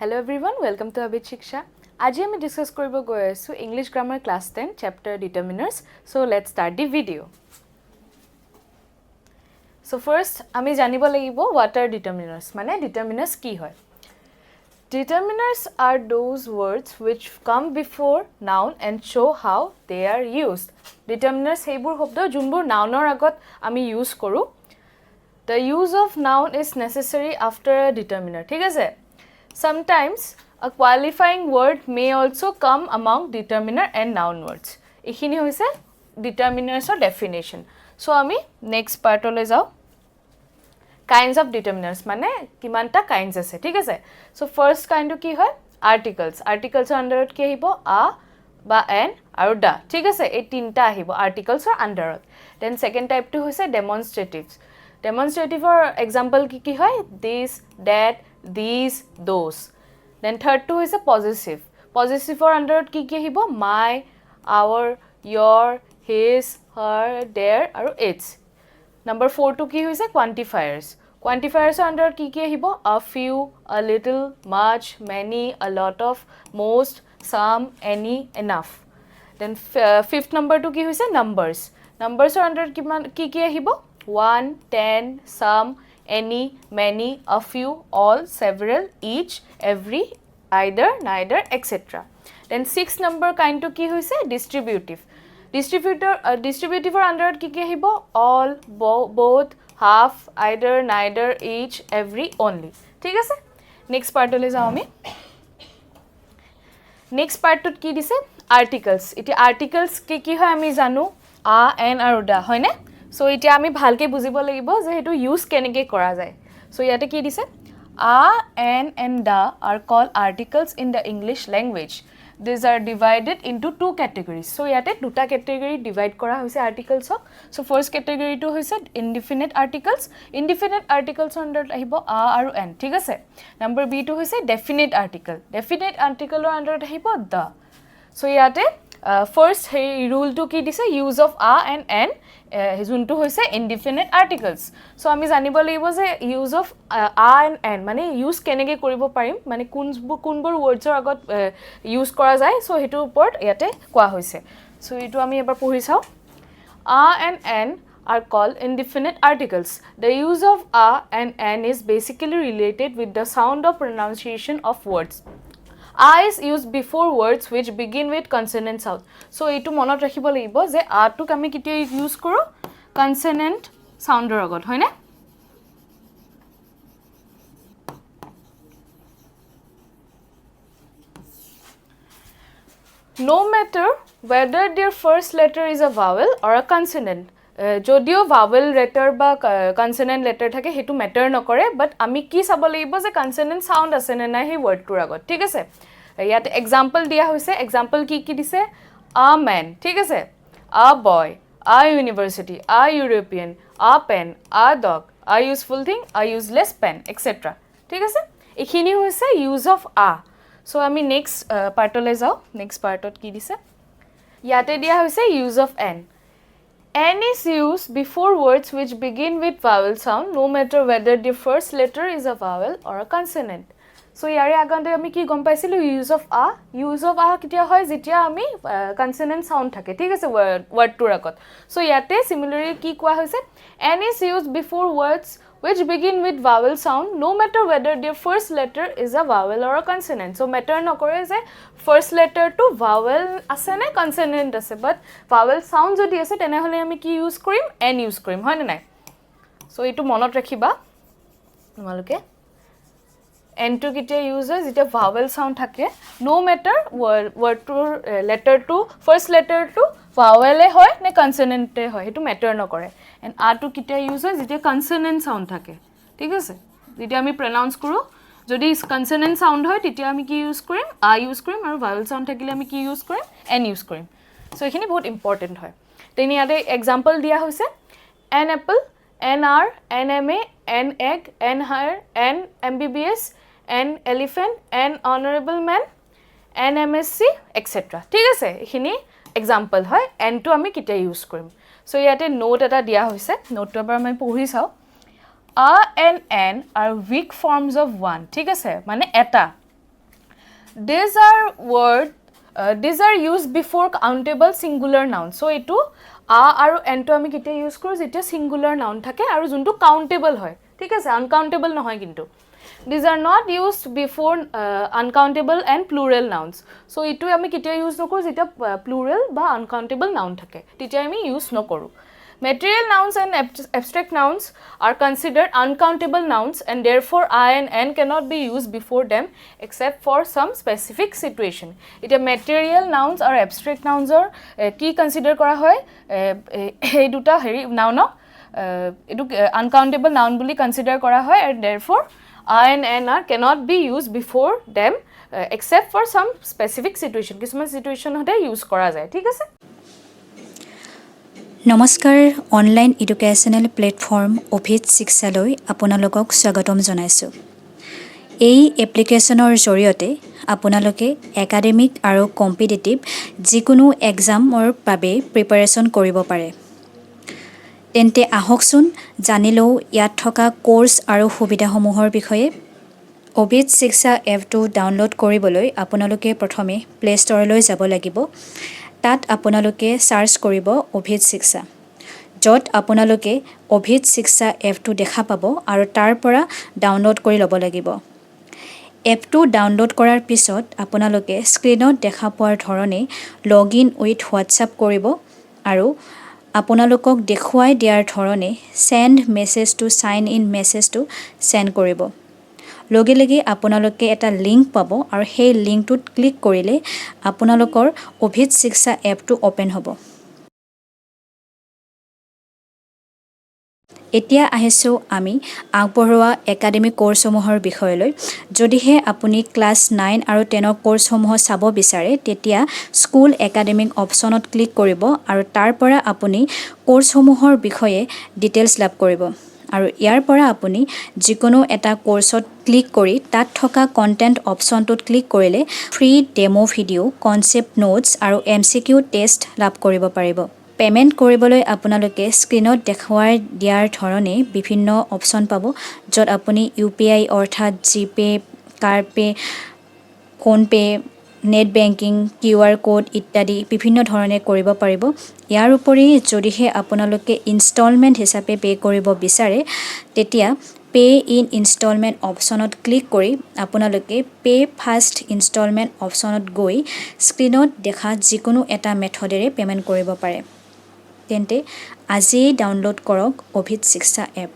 Hello everyone, welcome to Abid Shiksha. Aji ami discuss koribo goi asu English Grammar Class 10 Chapter Determiners. So let's start the video. So first, ami janibo lagibo what are determiners? Mane determiners ki hoy? Determiners are those words which come before noun and show how they are used. Determiners heibur hobdo junbur nounor agot ami use koru. The use of noun is necessary after a determiner. Thik ase? Sometimes a qualifying word may also come among determiner and noun words. Ekhini hoise determiners or definition. So ami next part ole jao. Kinds of determiners mane kimanta kinds ase, thik ase? So first kind ki hoy articles. Articles under ki ahibo a ba an aru da, thik ase? Ei tinta ahibo articles or under. Then second type to hoise demonstratives. Demonstrative or example ki hoy this, that, these, those. Then third two is a possessive. Possessive or under ki ahibo my, our, your, his, her, their aru its. Number 4 to ki hoise quantifiers. Quantifiers under ki ahibo a few, a little, much, many, a lot of, most, some, any, enough. Then fifth number to ki hoise numbers. Numbers are under ki ahibo 1, 10, some, any, many, a few, all, several, each, every, either, neither, etc. Then sixth number kind to ki hoise distributive. Distributive or under ki ahibo all, both, half, either, neither, each, every, only. Thik ase? Next part ole jao ami. Next part to ki dise articles. Iti articles ki hoy ami janu a, an aru da, hoy ne? So iti ami bhalke bujibo lagibo je hetu use keneke kora jay. So yate ki dise a, an and da are called articles in the English language. These are divided into two categories. So yate duta category divide kora hoise articles hok. So first category to hoise indefinite articles. Indefinite articles under ahibo a aru an, thik ase? Number B to hoise definite article. Definite article under ahibo the. So yate first hey rule to ki dise use of a and an juntu hoise indefinite articles. So ami janibo lagibo je use of a and an mane use kenege koribo parim mane kunbor words or agot use kora jay. So hetu upor yate koa hoise. So etu ami ebar pohi chao. A and an are called indefinite articles. The use of a and an is basically related with the sound of pronunciation of words. A is used before words which begin with consonant sound. So etu monot rakhibo lagibo je a to ami kitia use koro consonant sounder agot, hoy ne? No matter whether their first letter is a vowel or a consonant. Jodio vowel letter ba consonant letter thake hetu matter nokore, but ami ki sabo lagibo je consonant sound ase ne na he word tur agot, thik ase? Yate example dia hoise example ki dise a man, thik ase? A boy, a university, a European, a pen, a dog, a useful thing, a useless pen, etc. thik ase? Ekhini hoise use of a. So ami next part ole jao. Next part ot ki dise yate dia hoise use of an. An is used before words which begin with vowel sound, no matter whether the first letter is a vowel or a consonant. So yare agante ami ki gom paisilu use of a. Use of a kitia hoy jitia ami consonant sound thake, thik ase word tur agot. So yate similarly ki koa hoise an is used before words which begin with vowel sound, no matter whether their first letter is a vowel or a consonant. So matter nokore je first letter to vowel ase ne consonant ase, but vowel sound jodi ase tene hole ami ki use korim an use korim, hoy ne nai? So etu monot rakhiba tumaluke. N to kitia use hoy jeta vowel sound thake, no matter word to letter to first letter to vowel e hoy ne consonant e hoy, hetu matter nokore. And a to kitia use hoy jeta consonant sound thake, thik ase? Jeta ami pronounce koro jodi consonant sound hoy titia ami ki use korim a use korim aru vowel sound thakile ami ki use korim n use korim. So ekhini bahut important hoy. Teni yate example dia hoise an apple, an hour, an ma, an egg, an hare, an MBBS, an elephant, an honorable man, an MSc, etc. thik ase? Ekhini example hoy. N to ami kitia use korim. So yate note eta dia hoise. Note to abar mai pohi chao. A and an are weak forms of one, thik ase? Mane eta These are word these are used before countable singular noun. So etu a aru n to ami kite use koro jetia singular noun thake aru juntu countable hoy, thik ase, uncountable nohoy kintu. These are not used before uncountable and plural nouns. So etu ami kite use nokoro jetia plural ba uncountable noun thake, tetia ami use nokoru. Material nouns and abstract nouns are considered uncountable nouns and therefore I and n cannot be used before them except for some specific situation. It a material nouns or abstract nouns or ki consider kora hoy ei duta heri noun etu uncountable noun buli consider kora hoy and therefore I and n are cannot be used before them except for some specific situation. Kisman situation hote use kora jay, thik ase. নমস্কাৰ online educational platform Abhit শিক্ষালৈ আপোনালোকক স্বাগতম জনাইছোঁ। এই এপ্লিকেশ্যনৰ জৰিয়তে আপোনালোকে academic আৰু competitive যিকোনো এক্সামৰ বাবে প্ৰিপাৰেশ্যন কৰিব পাৰে। তেন্তে আহকচোন জানি লওঁ ইয়াত থকা কোৰ্ছ আৰু সুবিধাসমূহৰ বিষয়ে। অভিত শিক্ষা এপটো ডাউনলোড কৰিবলৈ আপোনালোকে প্ৰথমে প্লে ষ্ট'ৰলৈ যাব লাগিব। তাত আপোনালোকে সাৰ্চ কৰিব অভিত শিক্ষা, য'ত আপোনালোকে অভিত শিক্ষা এপটো দেখা পাব আৰু তাৰ পৰা ডাউনলোড কৰি ল'ব লাগিব। এপটো ডাউনলোড কৰাৰ পিছত আপোনালোকে স্ক্ৰীনত দেখা পোৱাৰ ধৰণে লগ ইন উইথ হোৱাটছআপ কৰিব আৰু আপোনালোকক দেখুৱাই দিয়াৰ ধৰণে send message to sign in মেছেজটো চেণ্ড কৰিব। লগে লগে আপোনালোকে এটা লিংক পাব আৰু সেই লিংকটোত ক্লিক কৰিলে আপোনালোকৰ অভিত শিক্ষা এপটো অপেন হ'ব। এতিয়া আহিছোঁ আমি আগবঢ়োৱা একাডেমিক কোৰ্ছসমূহৰ বিষয়লৈ। যদিহে আপুনি ক্লাছ 9 আৰু 10 কোৰ্ছসমূহ চাব বিচাৰে তেতিয়া স্কুল একাডেমিক অপশ্যনত ক্লিক কৰিব আৰু তাৰ পৰা আপুনি কোৰ্ছসমূহৰ বিষয়ে ডিটেইলছ লাভ কৰিব আৰু ইয়াৰ পৰা আপুনি যিকোনো এটা কোৰ্ছত ক্লিক কৰি তাত থকা কণ্টেণ্ট অপশ্যনটোত ক্লিক কৰিলে free demo video', concept notes আৰু MCQ টেষ্ট লাভ কৰিব পাৰিব। পে'মেণ্ট কৰিবলৈ আপোনালোকে স্ক্ৰীনত দেখুৱাই দিয়াৰ ধৰণে বিভিন্ন অপশ্যন পাব, য'ত আপুনি UPI অৰ্থাৎ GPay', card pay', PhonePe', net banking, QR code ইত্যাদি বিভিন্ন ধৰণে কৰিব পাৰিব। ইয়াৰ উপৰি যদিহে আপোনালোকে ইনষ্টলমেণ্ট হিচাপে পে' কৰিব বিচাৰে তেতিয়া পে' ইন ইনষ্টলমেণ্ট অপশ্যনত ক্লিক কৰি আপোনালোকে পে' ফাৰ্ষ্ট ইনষ্টলমেণ্ট অপশ্যনত গৈ স্ক্ৰীনত দেখা যিকোনো এটা মেথডেৰে পে'মেণ্ট কৰিব পাৰে। তেন্তে আজিয়েই ডাউনলোড কৰক অভিত শিক্ষা এপ।